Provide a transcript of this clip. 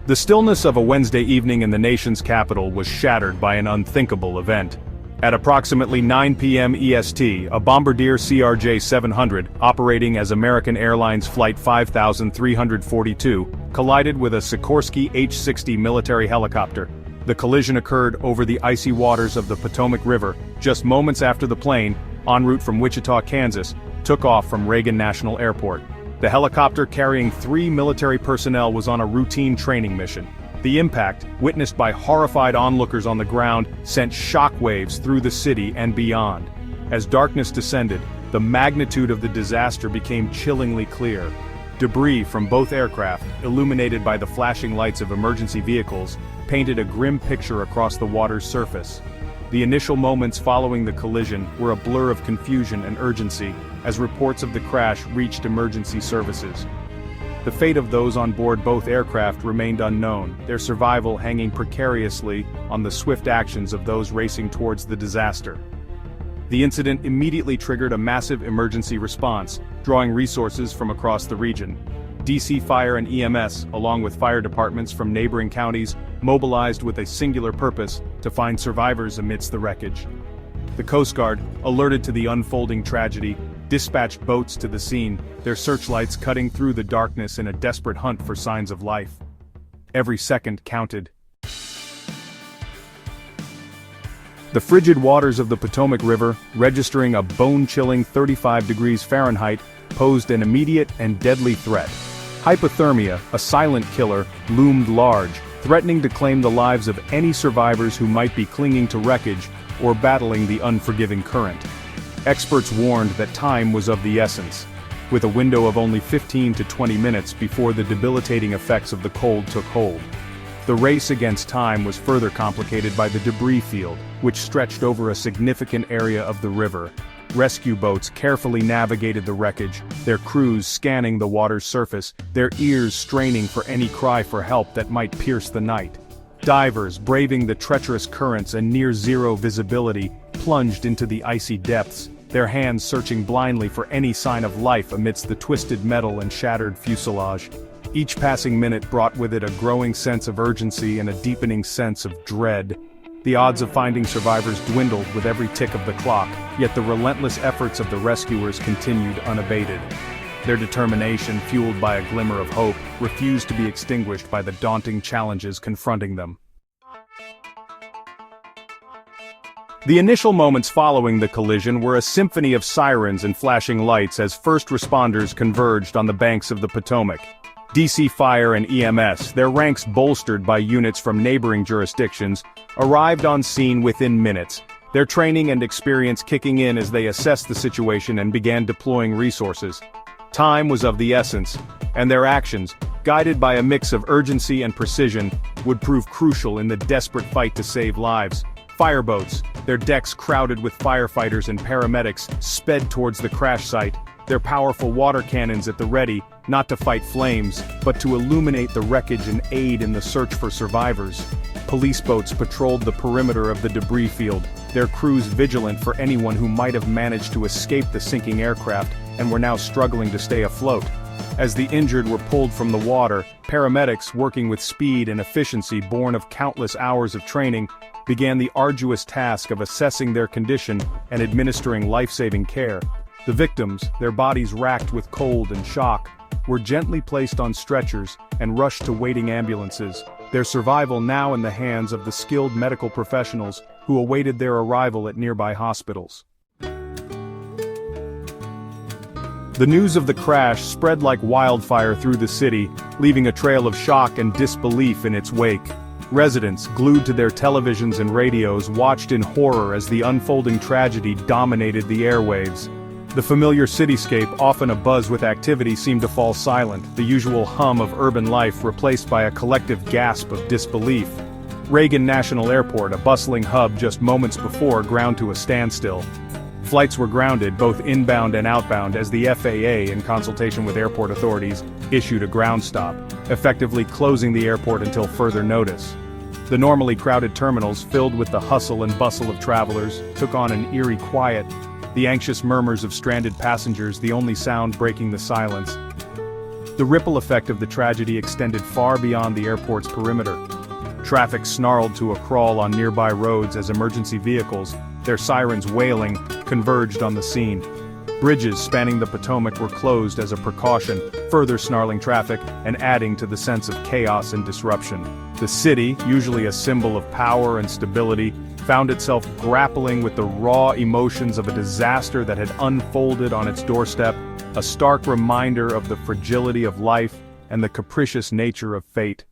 The stillness of a Wednesday evening in the nation's capital was shattered by an unthinkable event. At approximately 9 p.m. EST, a Bombardier CRJ-700, operating as American Airlines Flight 5342, collided with a Sikorsky H-60 military helicopter. The collision occurred over the icy waters of the Potomac River, just moments after the plane, en route from Wichita, Kansas, took off from Reagan National Airport. The helicopter carrying 3 military personnel was on a routine training mission. The impact, witnessed by horrified onlookers on the ground, sent shockwaves through the city and beyond. As darkness descended, the magnitude of the disaster became chillingly clear. Debris from both aircraft, illuminated by the flashing lights of emergency vehicles, painted a grim picture across the water's surface. The initial moments following the collision were a blur of confusion and urgency, as reports of the crash reached emergency services. The fate of those on board both aircraft remained unknown, their survival hanging precariously on the swift actions of those racing towards the disaster. The incident immediately triggered a massive emergency response, drawing resources from across the region. DC Fire and EMS, along with fire departments from neighboring counties, mobilized with a singular purpose: to find survivors amidst the wreckage. The Coast Guard, alerted to the unfolding tragedy, dispatched boats to the scene, their searchlights cutting through the darkness in a desperate hunt for signs of life. Every second counted. The frigid waters of the Potomac River, registering a bone-chilling 35 degrees Fahrenheit, posed an immediate and deadly threat. Hypothermia, a silent killer, loomed large, threatening to claim the lives of any survivors who might be clinging to wreckage or battling the unforgiving current. Experts warned that time was of the essence, with a window of only 15 to 20 minutes before the debilitating effects of the cold took hold. The race against time was further complicated by the debris field, which stretched over a significant area of the river. Rescue boats carefully navigated the wreckage, their crews scanning the water's surface, their ears straining for any cry for help that might pierce the night. Divers, braving the treacherous currents and near-zero visibility, plunged into the icy depths, their hands searching blindly for any sign of life amidst the twisted metal and shattered fuselage. Each passing minute brought with it a growing sense of urgency and a deepening sense of dread. The odds of finding survivors dwindled with every tick of the clock, yet the relentless efforts of the rescuers continued unabated. Their determination, fueled by a glimmer of hope, refused to be extinguished by the daunting challenges confronting them. The initial moments following the collision were a symphony of sirens and flashing lights as first responders converged on the banks of the Potomac. DC Fire and EMS, their ranks bolstered by units from neighboring jurisdictions, arrived on scene within minutes, their training and experience kicking in as they assessed the situation and began deploying resources. Time was of the essence, and their actions, guided by a mix of urgency and precision, would prove crucial in the desperate fight to save lives. Fireboats, their decks crowded with firefighters and paramedics, sped towards the crash site, their powerful water cannons at the ready, not to fight flames, but to illuminate the wreckage and aid in the search for survivors. Police boats patrolled the perimeter of the debris field, their crews vigilant for anyone who might have managed to escape the sinking aircraft and were now struggling to stay afloat. As the injured were pulled from the water, paramedics, working with speed and efficiency born of countless hours of training, began the arduous task of assessing their condition and administering life-saving care. The victims, their bodies racked with cold and shock, were gently placed on stretchers and rushed to waiting ambulances, their survival now in the hands of the skilled medical professionals who awaited their arrival at nearby hospitals. The news of the crash spread like wildfire through the city, leaving a trail of shock and disbelief in its wake. Residents, glued to their televisions and radios, watched in horror as the unfolding tragedy dominated the airwaves. The familiar cityscape, often abuzz with activity, seemed to fall silent, the usual hum of urban life replaced by a collective gasp of disbelief. Reagan National Airport, a bustling hub just moments before, ground to a standstill. Flights were grounded, both inbound and outbound, as the FAA, in consultation with airport authorities, issued a ground stop, effectively closing the airport until further notice. The normally crowded terminals, filled with the hustle and bustle of travelers, took on an eerie quiet, the anxious murmurs of stranded passengers the only sound breaking the silence. The ripple effect of the tragedy extended far beyond the airport's perimeter. Traffic snarled to a crawl on nearby roads as emergency vehicles, their sirens wailing, converged on the scene. Bridges spanning the Potomac were closed as a precaution, further snarling traffic and adding to the sense of chaos and disruption. The city, usually a symbol of power and stability, found itself grappling with the raw emotions of a disaster that had unfolded on its doorstep, a stark reminder of the fragility of life and the capricious nature of fate.